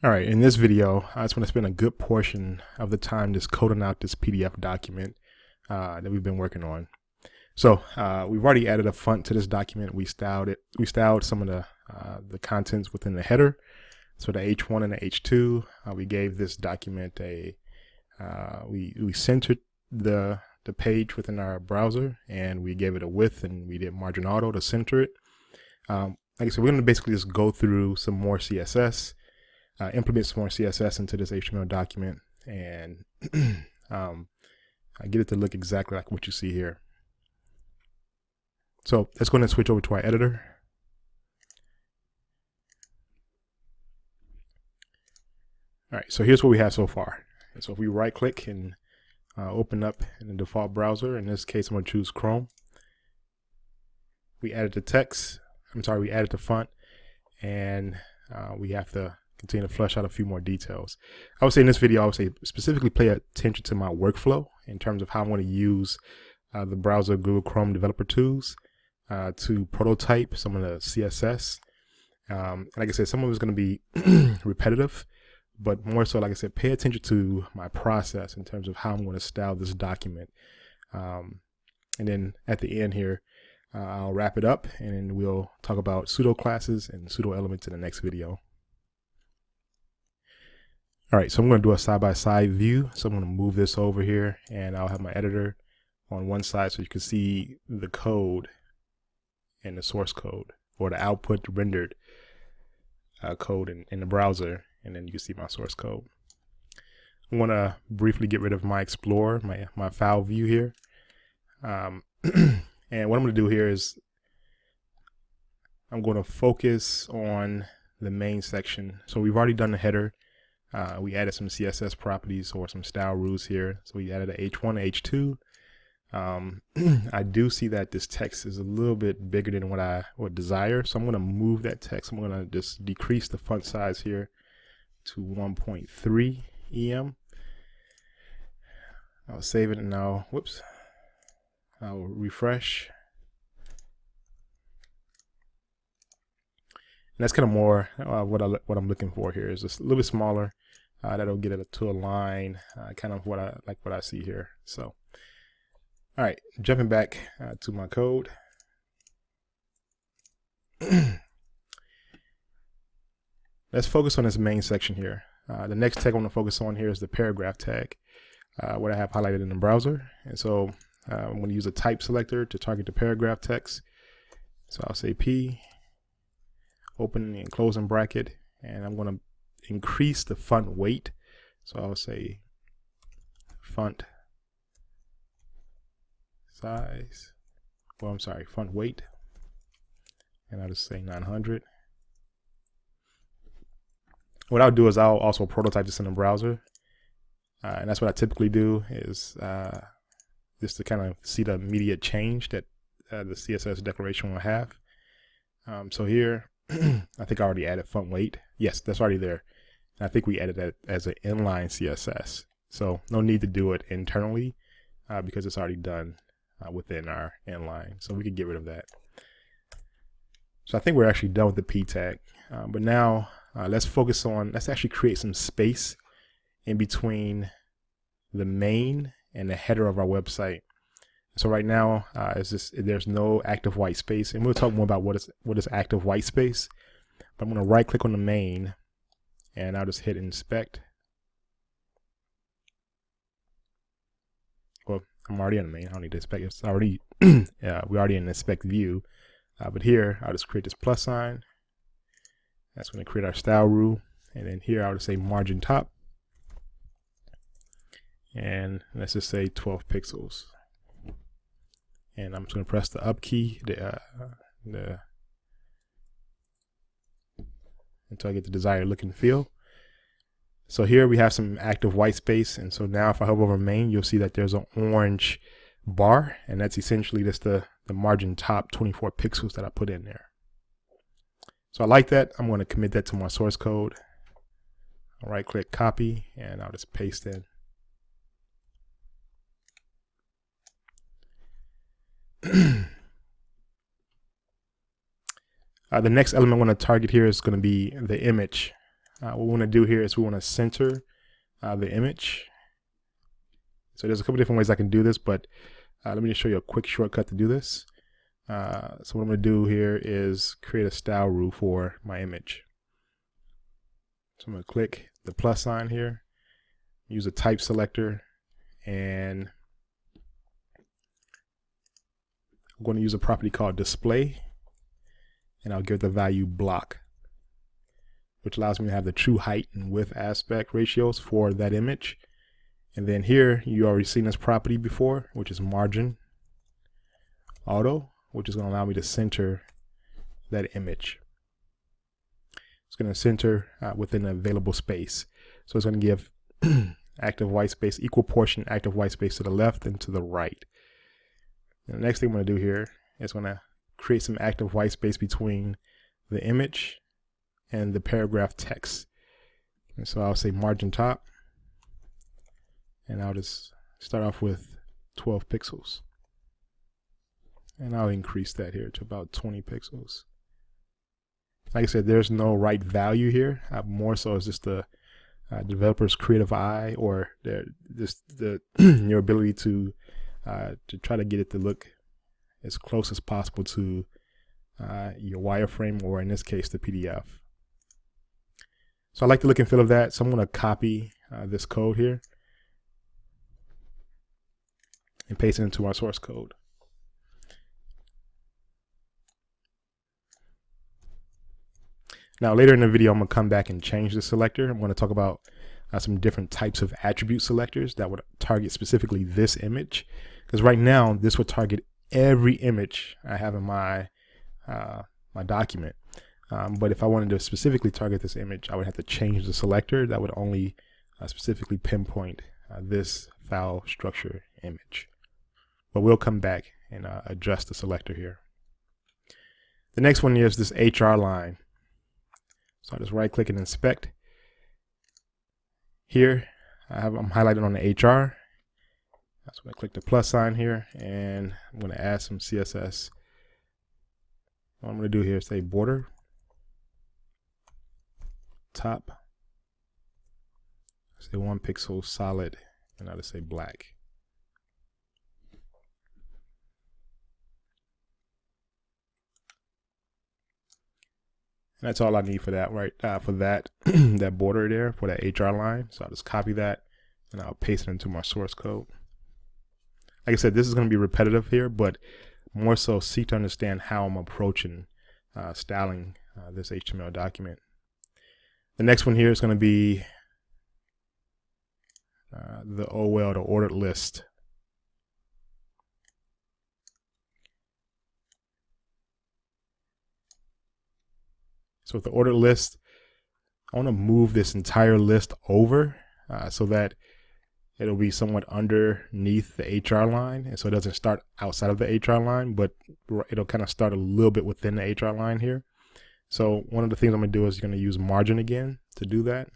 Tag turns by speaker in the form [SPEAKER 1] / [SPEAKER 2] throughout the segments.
[SPEAKER 1] All right, in this video, I just want to spend a good portion of the time just coding out this PDF document that we've been working on. So we've already added a font to this document. We styled it. We styled some of the contents within the header. So the H1 and the H2, we gave this document a we centered the page within our browser, and we gave it a width, and we did margin auto to center it. Like I said, we're going to basically just go through some more CSS. Implement some more CSS into this HTML document and get it to look exactly like what you see here. So let's go ahead and switch over to our editor. All right, so here's what we have so far. And so if we right click and open up in the default browser, in this case I'm going to choose Chrome. We added the text, we added the font, and we have to continue to flesh out a few more details. I would say in this video, I would say specifically pay attention to my workflow in terms of how I'm going to use the browser Google Chrome developer tools to prototype some of the CSS. And like I said, some of it is going to be repetitive, but more so, like I said, pay attention to my process in terms of how I'm going to style this document. And then at the end here, I'll wrap it up, and then we'll talk about pseudo classes and pseudo elements in the next video. All right, so I'm going to do a side-by-side view. So I'm going to move this over here, and I'll have my editor on one side so you can see the code and the source code, or the output rendered code in the browser, and then you can see my source code. I'm going to briefly get rid of my Explorer, my file view here. And what I'm going to do here is I'm going to focus on the main section. So we've already done the header. We added some CSS properties or some style rules here. So we added a H1, H2. I do see that this text is a little bit bigger than what I would desire. So I'm going to move that text. I'm going to just decrease the font size here to 1.3 EM. I'll save it and now, whoops, I'll refresh. And that's kind of more what I'm looking for here is just a little bit smaller. That'll get it to align kind of what I see here. So, all right, jumping back to my code. Let's focus on this main section here. The next tag I want to focus on here is the paragraph tag, what I have highlighted in the browser. And so I'm going to use a type selector to target the paragraph text. So I'll say P, open and closing bracket, and I'm going to increase the font weight. So I'll say font size, font weight, and I'll just say 900. What I'll do is I'll also prototype this in the browser, and that's what I typically do is just to kind of see the immediate change that the CSS declaration will have. So here, I think I already added font weight. Yes, that's already there. I think we added that as an inline CSS. So no need to do it internally because it's already done within our inline. So we can get rid of that. So I think we're actually done with the P tag. But now let's actually create some space in between the main and the header of our website. So right now, there's no active white space, and we'll talk more about what is active white space. But I'm going to right click on the main, and I'll just hit inspect. Well, I'm already in the main. I don't need to inspect. It's already we're already in the inspect view. But here, I'll just create this plus sign. That's going to create our style rule, and then here I'll just say margin top, and let's just say 12 pixels. And I'm just going to press the up key until I get the desired look and feel. So here we have some active white space, and so now if I hover over main, you'll see that there's an orange bar, and that's essentially just the margin top 24 pixels that I put in there. So I like that. I'm going to commit that to my source code. I'll right click, copy, and I'll just paste in. The next element I want to target here is going to be the image what we want to do here is we want to center the image. So there's a couple different ways I can do this, but let me just show you a quick shortcut to do this. So what I'm going to do here is create a style rule for my image. So I'm going to click the plus sign here, use a type selector, and I'm going to use a property called display, and I'll give the value block, which allows me to have the true height and width aspect ratios for that image. And then here, you already seen this property before, which is margin auto, which is going to allow me to center that image. It's going to center within the available space. So it's going to give active white space, equal portion active white space to the left and to the right. And the next thing I'm going to do here is going to create some active white space between the image and the paragraph text. And so I'll say margin top, and I'll just start off with 12 pixels. And I'll increase that here to about 20 pixels. Like I said, there's no right value here. More so it's just the developer's creative eye, or your ability to try to get it to look as close as possible to your wireframe, or in this case, the PDF. So I like the look and feel of that. So I'm going to copy this code here and paste it into our source code. Now later in the video, I'm going to come back and change the selector. I'm going to talk about some different types of attribute selectors that would target specifically this image. Because right now, this would target every image I have in my my document. But if I wanted to specifically target this image, I would have to change the selector that would only specifically pinpoint this file structure image. But we'll come back and adjust the selector here. The next one is this HR line. So I just right click and inspect. Here I'm highlighted on the HR. So I click the plus sign here, and I'm going to add some CSS. What I'm going to do here is say border, top, say 1 pixel solid, and I'll just say black. And that's all I need for that, right? For that that border there, for that HR line. So I'll just copy that and I'll paste it into my source code. Like I said, this is going to be repetitive here, but more so seek to understand how I'm approaching styling this HTML document. The next one here is going to be the OL, the ordered list. So with the ordered list, I want to move this entire list over so that it'll be somewhat underneath the HR line. And so it doesn't start outside of the HR line, but it'll kind of start a little bit within the HR line here. So one of the things I'm going to do is going to use margin again to do that.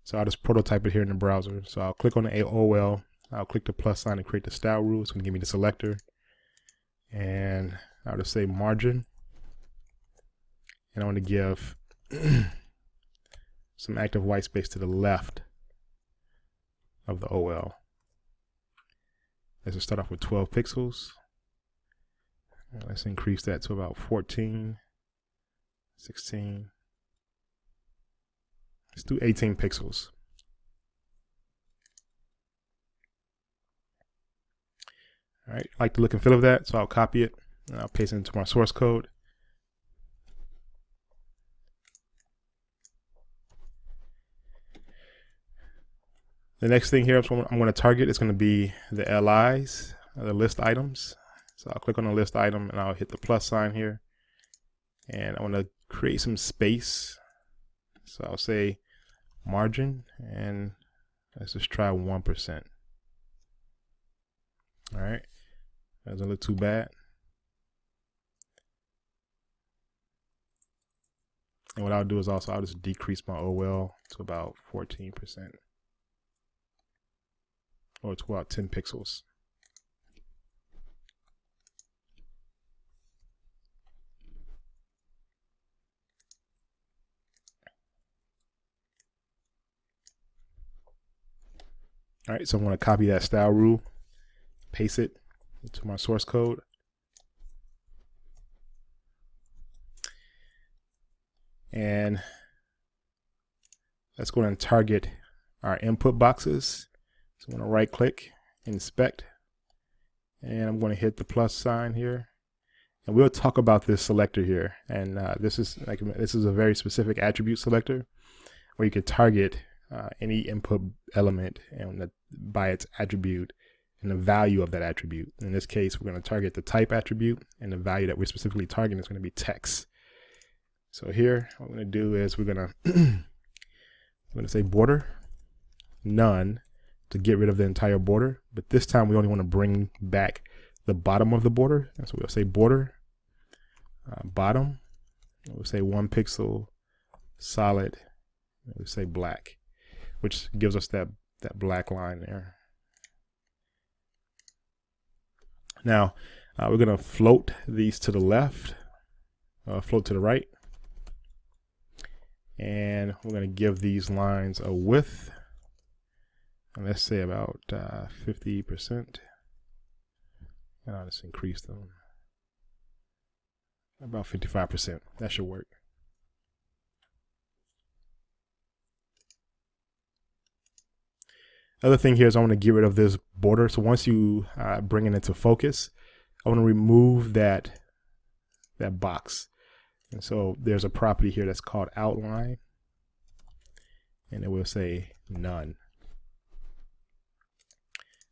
[SPEAKER 1] So I'll just prototype it here in the browser. So I'll click on the OL, I'll click the plus sign to create the style rule. It's going to give me the selector. And I'll just say margin. And I want to give some active white space to the left of the OL. Let's just start off with 12 pixels. Let's increase that to about 14, 16. Let's do 18 pixels. All right, I like the look and feel of that, so I'll copy it and I'll paste it into my source code. The next thing here I'm going to target is going to be the LIs, the list items. So I'll click on the list item and I'll hit the plus sign here. And I want to create some space. So I'll say margin, and let's just try 1%. All right, that doesn't look too bad. And what I'll do is also I'll just decrease my OL to about 14%. Or to about 10 pixels. All right, so I'm going to copy that style rule, paste it into my source code. And let's go and target our input boxes. So I'm going to right click, inspect, and I'm going to hit the plus sign here. And we'll talk about this selector here. And this is a very specific attribute selector where you can target any input element and by its attribute and the value of that attribute. In this case, we're going to target the type attribute, and the value that we're specifically targeting is going to be text. So here, what we're going to do is we're going to say border none to get rid of the entire border, but this time we only want to bring back the bottom of the border. And so we'll say border bottom. We'll say 1 pixel solid. We'll say black, which gives us that black line there. Now we're going to float these to the left, float to the right, and we're going to give these lines a width. And let's say about 50%. And I'll just increase them about 55%. That should work. Other thing here is I want to get rid of this border. So once you bring it into focus, I want to remove that box. And so there's a property here that's called outline, and it will say none.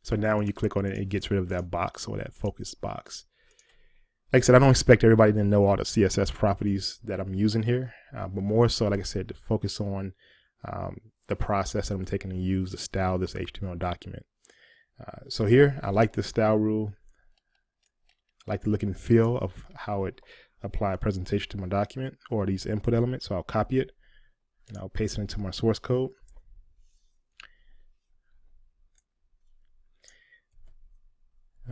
[SPEAKER 1] So now when you click on it, it gets rid of that box or that focus box. Like I said, I don't expect everybody to know all the CSS properties that I'm using here, but more so, like I said, to focus on the process that I'm taking to use to style this HTML document. So here, I like the style rule. I like the look and feel of how it applies presentation to my document or these input elements. So I'll copy it and I'll paste it into my source code.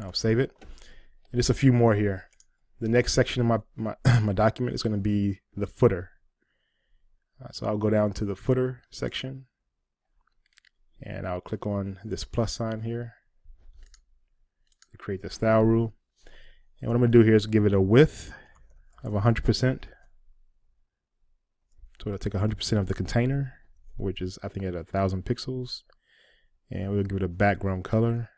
[SPEAKER 1] I'll save it. And just a few more here. The next section of my document is going to be the footer. So I'll go down to the footer section and I'll click on this plus sign here to create the style rule. And what I'm going to do here is give it a width of 100%. So it'll take 100% of the container, which is I think at 1,000 pixels. And we'll give it a background color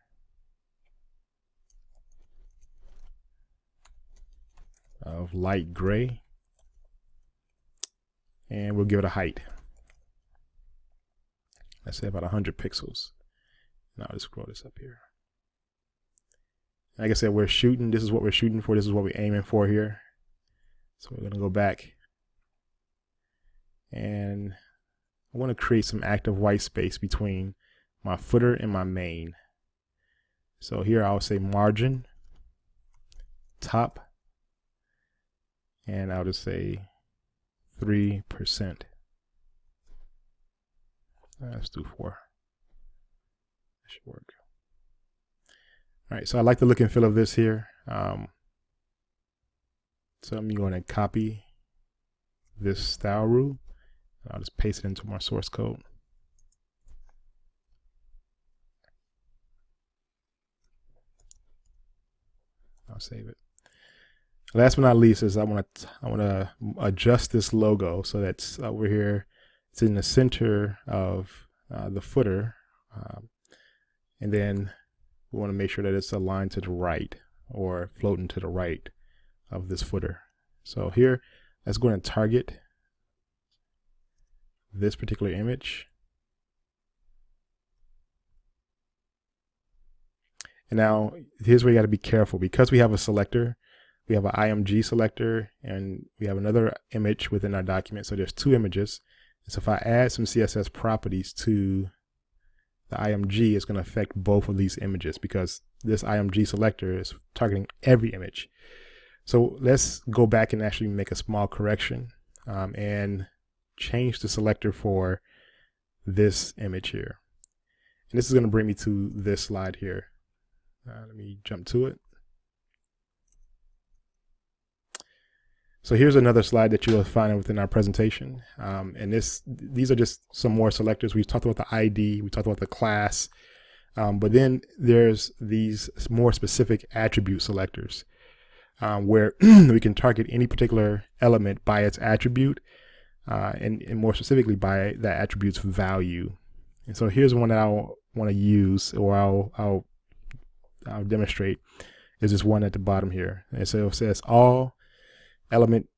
[SPEAKER 1] of light gray, and we'll give it a height, let's say about 100 pixels. Now I'll just scroll this up here. Like I said, this is what we're shooting for, this is what we're aiming for here. So we're going to go back and I want to create some active white space between my footer and my main. So here I'll say margin top, and I'll just say 3%. Let's do 4. That should work. All right, so I like the look and feel of this here. So I'm going to copy this style rule. I'll just paste it into my source code. I'll save it. Last but not least is I want to adjust this logo so that's over here. It's in the center of the footer, and then we want to make sure that it's aligned to the right or floating to the right of this footer. So here, let's go and target this particular image. And now here's where you got to be careful, because we have a selector. We have an IMG selector and we have another image within our document. So there's 2 images. So if I add some CSS properties to the IMG, it's going to affect both of these images because this IMG selector is targeting every image. So let's go back and actually make a small correction and change the selector for this image here. And this is going to bring me to this slide here. Let me jump to it. So here's another slide that you will find within our presentation. And these are just some more selectors. We've talked about the ID, we talked about the class, But then there's these more specific attribute selectors where we can target any particular element by its attribute and more specifically by that attribute's value. And so here's one that I'll want to use, or I'll demonstrate, is this one at the bottom here. And so it says all elements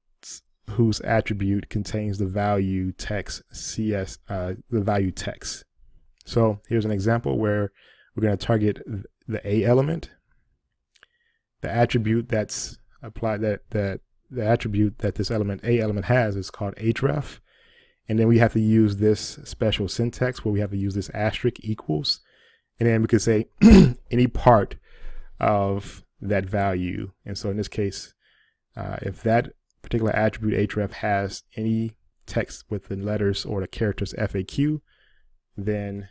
[SPEAKER 1] whose attribute contains the value text the value text. So here's an example where we're going to target the A element. The attribute that's applied, the attribute that this element A element has, is called href. And then we have to use this special syntax where we have to use this asterisk equals. And then we could say any part of that value. And so in this case, if that particular attribute href has any text with the letters or the characters FAQ, then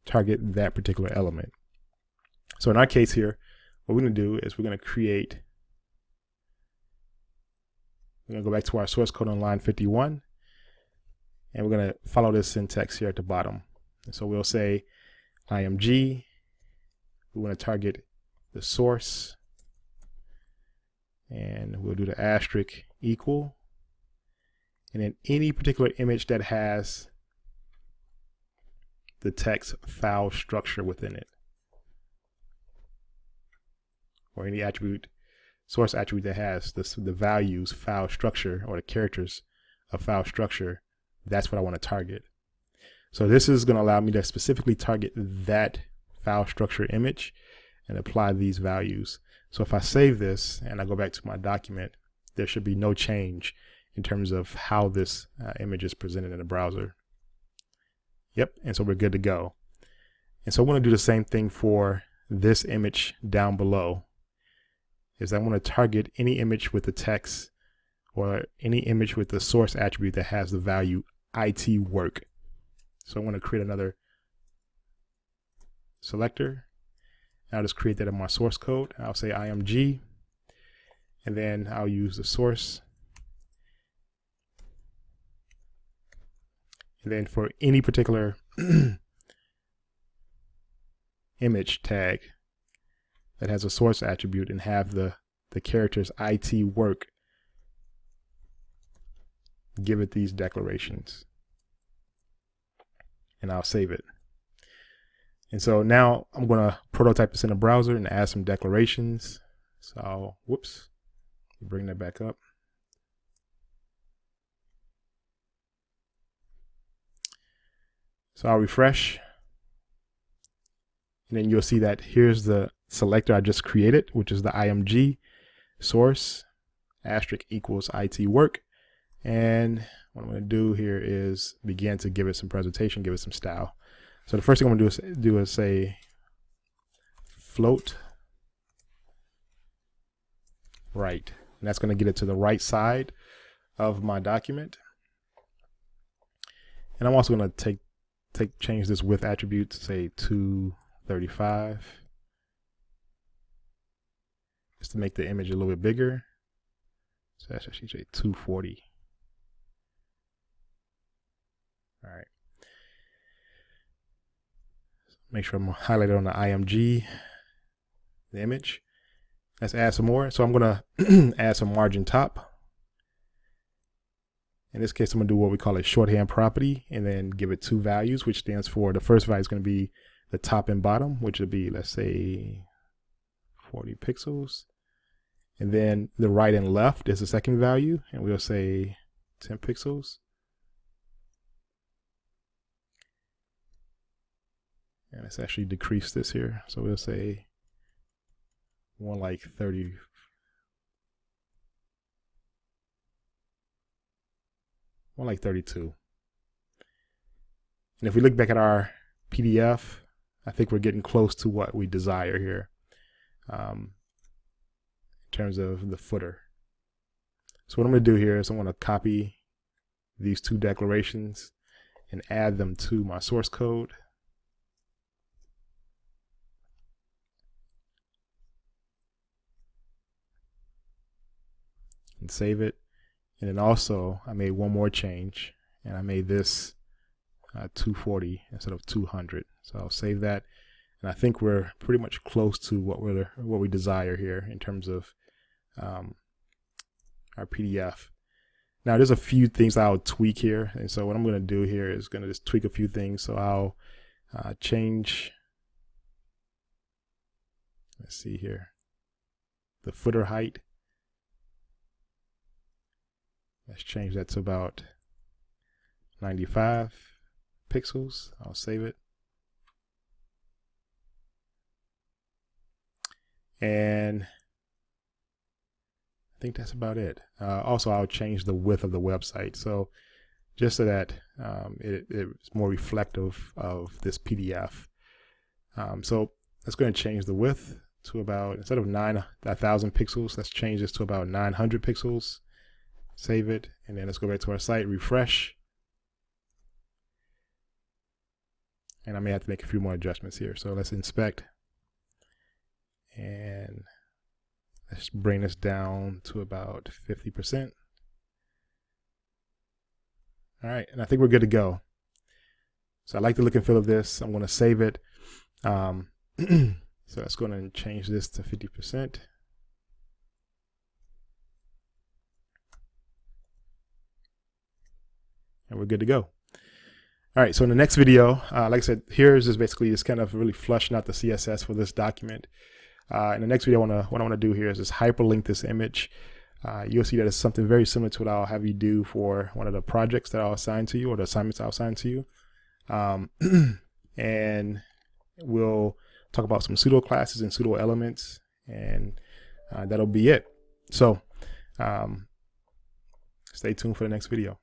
[SPEAKER 1] target that particular element. So in our case here, what we're going to do is we're going to go back to our source code on line 51, and we're going to follow this syntax here at the bottom. And so we'll say img, we want to target the source, and we'll do the asterisk equal, and then any particular image that has the text file structure within it, or any attribute, source attribute that has the values file structure or the characters of file structure, that's what I want to target. So this is going to allow me to specifically target that file structure image and apply these values. So if I save this and I go back to my document, there should be no change in terms of how this image is presented in the browser. Yep, and so we're good to go. And so I want to do the same thing for this image down below. Is I want to target any image with the text or any image with the source attribute that has the value IT work. So I want to create another selector. I'll just create that in my source code. I'll say img, and then I'll use the source. And then for any particular image tag that has a source attribute and have the characters IT work, give it these declarations. And I'll save it. And so now I'm going to prototype this in the browser and add some declarations. So, whoops, bring that back up. So I'll refresh. And then you'll see that here's the selector I just created, which is the img source asterisk equals IT work. And what I'm going to do here is begin to give it some presentation, give it some style. So the first thing I'm going to do is say float right. And that's going to get it to the right side of my document. And I'm also going to change this width attribute to say 235, just to make the image a little bit bigger. So that's actually say 240. All right. Make sure I'm highlighted on the img, the image. Let's add some more. So I'm going to add some margin top. In this case, I'm going to do what we call a shorthand property and then give it two values, which stands for, the first value is going to be the top and bottom, which would be, let's say, 40 pixels. And then the right and left is the second value, and we'll say 10 pixels. And let's actually decrease this here. So we'll say more like 30. More like 32. And if we look back at our PDF, I think we're getting close to what we desire here in terms of the footer. So what I'm going to do here is I'm going to copy these two declarations and add them to my source code. And save it. And then also I made one more change, and I made this 240 instead of 200. So I'll save that. And I think we're pretty much close to what we desire here in terms of our PDF. Now there's a few things I'll tweak here, and so what I'm going to do here is going to just tweak a few things. So I'll change, let's see here, the footer height. Let's change that to about 95 pixels. I'll save it. And I think that's about it. Also, I'll change the width of the website, so just so that it's more reflective of this PDF. So let's go ahead and change the width to about, instead of 1,000 pixels, let's change this to about 900 pixels. Save it, and then let's go back to our site, refresh. And I may have to make a few more adjustments here. So let's inspect. And let's bring this down to about 50%. All right, and I think we're good to go. So I like the look and feel of this. I'm going to save it. So let's go ahead and change this to 50%. And we're good to go. All right, so in the next video, like I said, here's just basically just kind of really flushing out the CSS for this document. In the next video, what I want to do here is just hyperlink this image. You'll see that it's something very similar to what I'll have you do for one of the projects that I'll assign to you, or the assignments I'll assign to you. And we'll talk about some pseudo classes and pseudo elements, and that'll be it. So stay tuned for the next video.